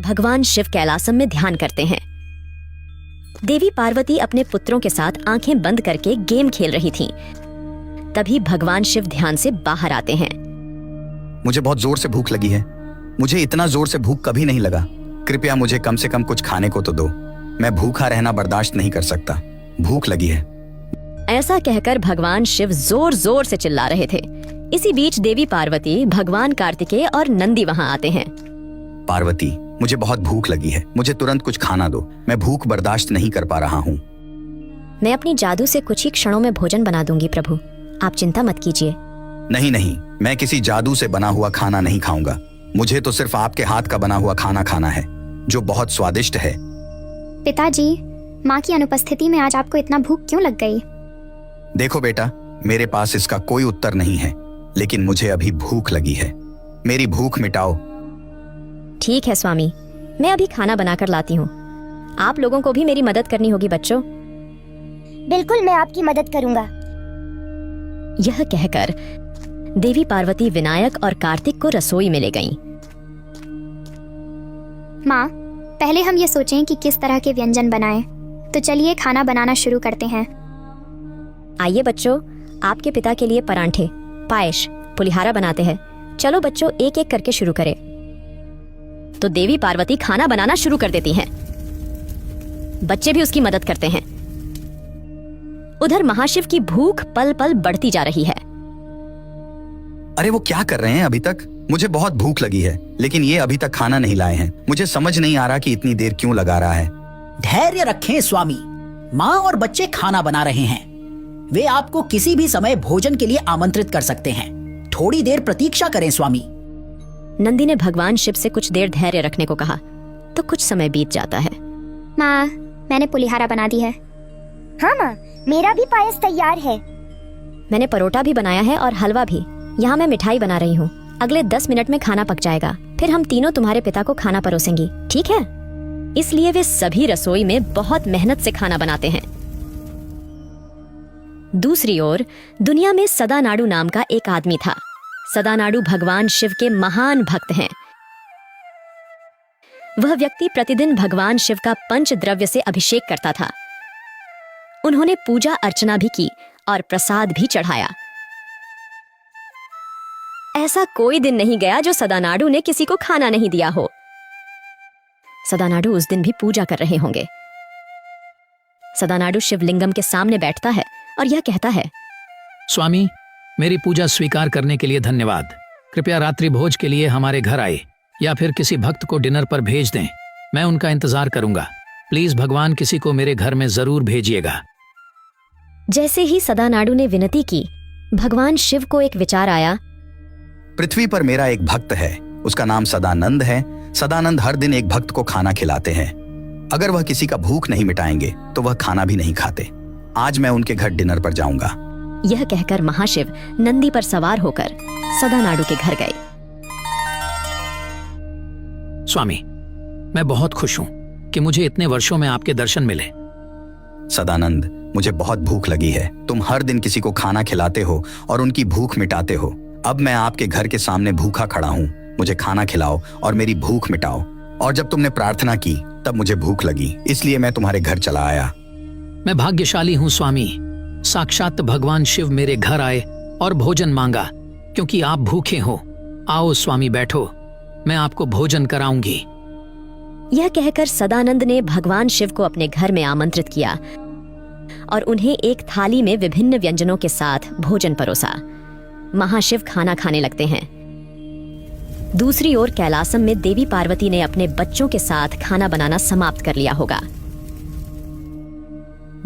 भगवान शिव कैलासम में ध्यान करते हैं। देवी पार्वती अपने पुत्रों के साथ आंखें बंद करके गेम खेल रही थीं। तभी भगवान शिव ध्यान से बाहर आते हैं। मुझे बहुत जोर से भूख लगी है। मुझे इतना जोर से भूख कभी नहीं लगा। कृपया मुझे कम से कम कुछ खाने को तो दो। मैं भूखा रहना बर्दाश्त नहीं कर सकता। भूख लगी है। ऐसा कहकर भगवान शिव जोर जोर से चिल्ला रहे थे। इसी बीच देवी पार्वती, भगवान कार्तिकेय और नंदी वहां आते हैं। पार्वती, मुझे बहुत भूख लगी है। मुझे तुरंत कुछ खाना दो। मैं भूख बर्दाश्त नहीं कर पा रहा हूँ। मैं अपनी जादू से कुछ ही क्षणों में भोजन बना दूंगी प्रभु, आप चिंता मत कीजिए। नहीं नहीं, मैं किसी जादू से बना हुआ खाना नहीं खाऊंगा। मुझे तो सिर्फ आपके हाथ का बना हुआ खाना खाना है, जो बहुत स्वादिष्ट है। पिताजी, माँ की अनुपस्थिति में आज आपको इतना भूख क्यों लग गई? देखो बेटा, मेरे पास इसका कोई उत्तर नहीं है, लेकिन मुझे अभी भूख लगी है। मेरी भूख मिटाओ। ठीक है स्वामी, मैं अभी खाना बनाकर लाती हूँ। आप लोगों को भी मेरी मदद करनी होगी बच्चों। बिल्कुल, मैं आपकी मदद करूंगा। यह कहकर देवी पार्वती विनायक और कार्तिक को रसोई में ले गईं। माँ, पहले हम ये सोचें कि किस तरह के व्यंजन बनाएं। तो चलिए खाना बनाना शुरू करते हैं। आइए बच्चों, आपके पिता के लिए परांठे, पायस, पुलिहारा बनाते हैं। चलो बच्चों, एक एक करके शुरू करें। तो देवी पार्वती खाना बनाना शुरू कर देती हैं। बच्चे भी उसकी मदद करते हैं। उधर महाशिव की भूख पल पल बढ़ती जा रही है। अरे वो क्या कर रहे हैं अभी तक? मुझे बहुत भूख लगी है, लेकिन ये अभी तक खाना नहीं लाए हैं। मुझे समझ नहीं आ रहा कि इतनी देर क्यों लगा रहा है। धैर्य रखें स्वामी, माँ और बच्चे खाना बना रहे हैं। वे आपको किसी भी समय भोजन के लिए आमंत्रित कर सकते हैं। थोड़ी देर प्रतीक्षा करें स्वामी। नंदी ने भगवान शिव से कुछ देर धैर्य रखने को कहा, तो कुछ समय बीत जाता है। माँ, मैंने पुलिहारा बना दी है। हाँ माँ, मेरा भी पायस तैयार है। मैंने परोठा भी बनाया है और हलवा भी। यहाँ मैं मिठाई बना रही हूँ। अगले 10 मिनट में खाना पक जाएगा, फिर हम तीनों तुम्हारे पिता को खाना परोसेंगी, ठीक है? इसलिए वे सभी रसोई में बहुत मेहनत से खाना बनाते हैं। दूसरी ओर दुनिया में सदानाडु नाम का एक आदमी था। सदानाडु भगवान शिव के महान भक्त हैं। वह व्यक्ति प्रतिदिन भगवान शिव का पंच द्रव्य से अभिषेक करता था। उन्होंने पूजा अर्चना भी की और प्रसाद भी चढ़ाया। ऐसा कोई दिन नहीं गया जो सदानाडु ने किसी को खाना नहीं दिया हो। सदानाडु उस दिन भी पूजा कर रहे होंगे। सदानाडु शिवलिंगम के सामने बैठता है और यह कहता है, स्वामी, मेरी पूजा स्वीकार करने के लिए धन्यवाद। कृपया रात्रि भोज के लिए हमारे घर आए या फिर किसी भक्त को डिनर पर भेज दें। मैं उनका इंतजार करूंगा। प्लीज भगवान किसी को मेरे घर में जरूर भेजिएगा। जैसे ही सदानाडु ने विनती की, भगवान शिव को एक विचार आया। पृथ्वी पर मेरा एक भक्त है, उसका नाम सदानंद है। सदानंद हर दिन एक भक्त को खाना खिलाते हैं। अगर वह किसी का भूख नहीं मिटाएंगे तो वह खाना भी नहीं खाते। आज मैं उनके घर डिनर पर जाऊंगा। यह कहकर महाशिव नंदी पर सवार होकर सदानाडु के घर गए। स्वामी, मैं बहुत खुश हूँ कि मुझे इतने वर्षों में आपके दर्शन मिले। सदानंद, मुझे बहुत भूख लगी है। तुम हर दिन किसी को खाना खिलाते हो और उनकी भूख मिटाते हो। अब मैं आपके घर के सामने भूखा खड़ा हूँ। मुझे खाना खिलाओ और मेरी भूख मिटाओ। और जब तुमने प्रार्थना की तब मुझे भूख लगी, इसलिए मैं तुम्हारे घर चला आया। मैं भाग्यशाली हूँ स्वामी। साक्षात भगवान शिव मेरे घर आए और भोजन मांगा, क्योंकि आप भूखे हो। आओ स्वामी, बैठो, मैं आपको भोजन कराऊंगी। यह कहकर सदानंद ने भगवान शिव को अपने घर में आमंत्रित किया और उन्हें एक थाली में विभिन्न व्यंजनों के साथ भोजन परोसा। महाशिव खाना खाने लगते हैं। दूसरी ओर कैलासम में देवी पार्वती ने अपने बच्चों के साथ खाना बनाना समाप्त कर लिया होगा।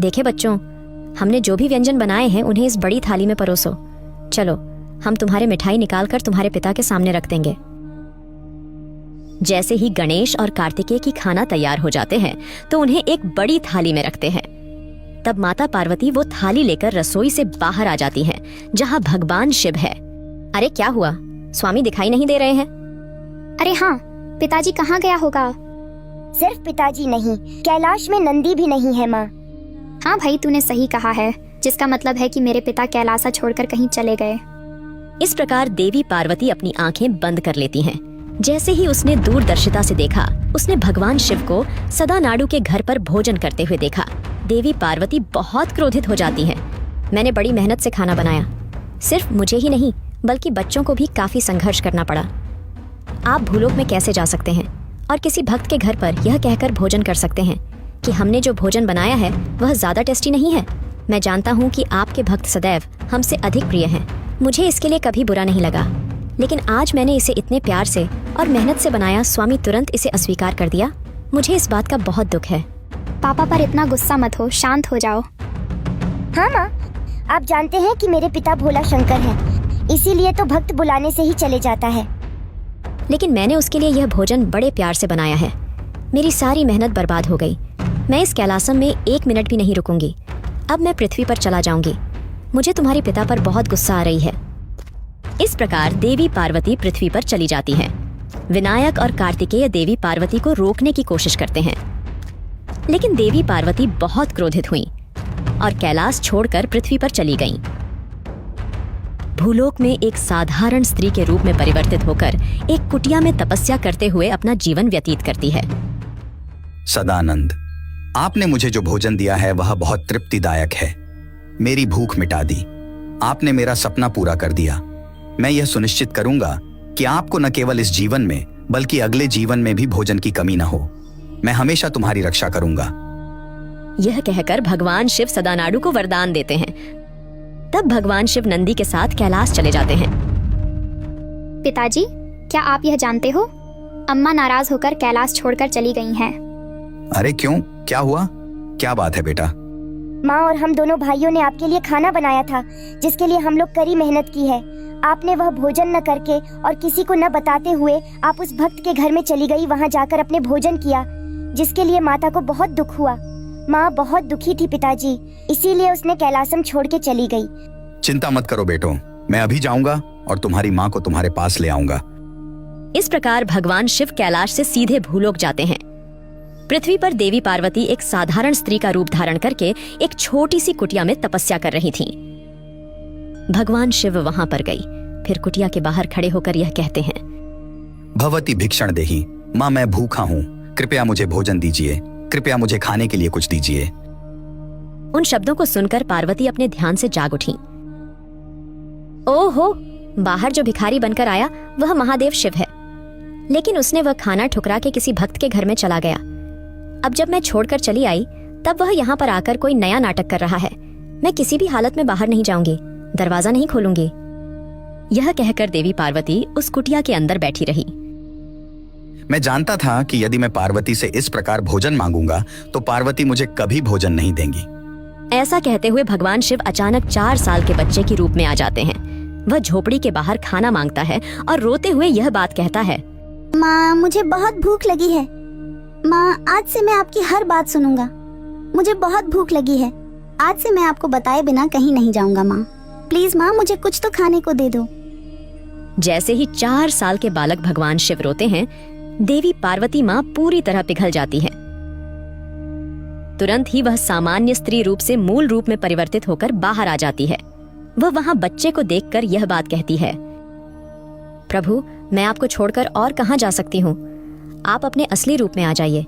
देखे बच्चों, हमने जो भी व्यंजन बनाए हैं उन्हें इस बड़ी थाली में परोसो। चलो, हम तुम्हारे मिठाई निकालकर तुम्हारे पिता के सामने रख देंगे। जैसे ही गणेश और कार्तिकेय की खाना तैयार हो जाते हैं तो उन्हें एक बड़ी थाली में रखते हैं। तब माता पार्वती वो थाली लेकर रसोई से बाहर आ जाती हैं, जहां भगवान शिव है। अरे क्या हुआ, स्वामी दिखाई नहीं दे रहे हैं? अरे हाँ, पिताजी कहाँ गया होगा? सिर्फ पिताजी नहीं, कैलाश में नंदी भी नहीं है माँ। हाँ भाई, तूने सही कहा है, जिसका मतलब है कि मेरे पिता कैलासा छोड़कर कहीं चले गए। इस प्रकार देवी पार्वती अपनी आंखें बंद कर लेती हैं। जैसे ही उसने दूरदर्शिता से देखा, उसने भगवान शिव को सदानाडु के घर पर भोजन करते हुए देखा। देवी पार्वती बहुत क्रोधित हो जाती हैं। मैंने बड़ी मेहनत से खाना बनाया, सिर्फ मुझे ही नहीं बल्कि बच्चों को भी काफी संघर्ष करना पड़ा। आप भूलोक में कैसे जा सकते हैं और किसी भक्त के घर पर यह कहकर भोजन कर सकते हैं कि हमने जो भोजन बनाया है वह ज्यादा टेस्टी नहीं है। मैं जानता हूँ कि आपके भक्त सदैव हमसे अधिक प्रिय हैं। मुझे इसके लिए कभी बुरा नहीं लगा, लेकिन आज मैंने इसे इतने प्यार से और मेहनत से बनाया, स्वामी तुरंत इसे अस्वीकार कर दिया। मुझे इस बात का बहुत दुख है। पापा पर इतना गुस्सा मत हो, शांत हो जाओ। हाँ माँ, आप जानते हैं कि मेरे पिता भोला शंकर हैं, इसीलिए तो भक्त बुलाने से ही चले जाता है। लेकिन मैंने उसके लिए यह भोजन बड़े प्यार से बनाया है। मेरी सारी मेहनत बर्बाद हो गई। मैं इस कैलासम में 1 मिनट भी नहीं रुकूंगी। अब मैं पृथ्वी पर चला जाऊंगी। मुझे तुम्हारे पिता पर बहुत गुस्सा आ रही है। इस प्रकार देवी पार्वती पृथ्वी पर चली जाती हैं। विनायक और कार्तिकेय देवी पार्वती को रोकने की कोशिश करते हैं, लेकिन देवी पार्वती बहुत क्रोधित हुईं और कैलाश छोड़कर पृथ्वी पर चली गईं। भूलोक में एक साधारण स्त्री के रूप में परिवर्तित होकर एक कुटिया में तपस्या करते हुए अपना जीवन व्यतीत करती है। सदानंद, आपने मुझे जो भोजन दिया है वह बहुत तृप्तिदायक है। मेरी भूख मिटा दी। आपने मेरा सपना पूरा कर दिया। मैं यह सुनिश्चित करूंगा कि आपको न केवल इस जीवन में बल्कि अगले जीवन में भी भोजन की कमी न हो। मैं हमेशा तुम्हारी रक्षा करूंगा। यह कहकर भगवान शिव सदानाडु को वरदान देते हैं। तब भगवान शिव नंदी के साथ कैलाश चले जाते हैं। पिताजी, क्या आप यह जानते हो, अम्मा नाराज होकर कैलाश छोड़कर चली गई हैं। अरे क्यों, क्या हुआ? क्या बात है बेटा? माँ और हम दोनों भाइयों ने आपके लिए खाना बनाया था, जिसके लिए हम लोग कड़ी मेहनत की है। आपने वह भोजन न करके और किसी को न बताते हुए आप उस भक्त के घर में चली गई, वहाँ जाकर अपने भोजन किया, जिसके लिए माता को बहुत दुख हुआ। माँ बहुत दुखी थी पिताजी, इसीलिए उसने कैलासम छोड़ के चली गई। चिंता मत करो बेटो, मैं अभी जाऊंगा और तुम्हारी माँ को तुम्हारे पास ले आऊंगा। इस प्रकार भगवान शिव कैलाश से सीधे भूलोक जाते हैं। पृथ्वी पर देवी पार्वती एक साधारण स्त्री का रूप धारण करके एक छोटी सी कुटिया में तपस्या कर रही थीं। भगवान शिव वहां पर गई, फिर कुटिया के बाहर खड़े होकर यह कहते हैं, भवती भिक्षण देही। माँ, मैं भूखा हूँ, कृपया मुझे भोजन दीजिए। कृपया मुझे खाने के लिए कुछ दीजिए। उन शब्दों को सुनकर पार्वती अपने ध्यान से जाग उठी। ओहो, बाहर जो भिखारी बनकर आया वह महादेव शिव है, लेकिन उसने वह खाना ठुकरा के किसी भक्त के घर में चला गया। अब जब मैं छोड़कर चली आई तब वह यहाँ पर आकर कोई नया नाटक कर रहा है। मैं किसी भी हालत में बाहर नहीं जाऊंगी, दरवाजा नहीं खोलूंगी। यह कहकर देवी पार्वती उस कुटिया के अंदर बैठी रही। मैं जानता था कि यदि मैं पार्वती से इस प्रकार भोजन मांगूंगा तो पार्वती मुझे कभी भोजन नहीं देंगी। ऐसा कहते हुए भगवान शिव अचानक 4 साल के बच्चे के रूप में आ जाते हैं। वह झोपड़ी के बाहर खाना मांगता है और रोते हुए यह बात कहता है, माँ, मुझे बहुत भूख लगी है। माँ, आज से मैं आपकी हर बात सुनूंगा। मुझे बहुत भूख लगी है। आज से मैं आपको बताए बिना कहीं नहीं जाऊंगा। माँ, प्लीज माँ, मुझे कुछ तो खाने को दे दो। जैसे ही 4 साल के बालक भगवान शिव रोते हैं, देवी पार्वती माँ पूरी तरह पिघल जाती है। तुरंत ही वह सामान्य स्त्री रूप से मूल रूप में परिवर्तित होकर बाहर आ जाती है। वह वहां बच्चे को देखकर यह बात कहती है, प्रभु, मैं आपको छोड़कर और कहां जा सकती हूँ? आप अपने असली रूप में आ जाइए।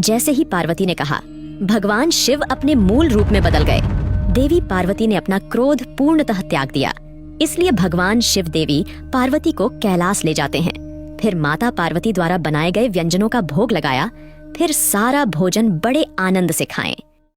जैसे ही पार्वती ने कहा, भगवान शिव अपने मूल रूप में बदल गए। देवी पार्वती ने अपना क्रोध पूर्णतः त्याग दिया। इसलिए भगवान शिव देवी पार्वती को कैलाश ले जाते हैं। फिर माता पार्वती द्वारा बनाए गए व्यंजनों का भोग लगाया। फिर सारा भोजन बड़े आनंद से खाएं।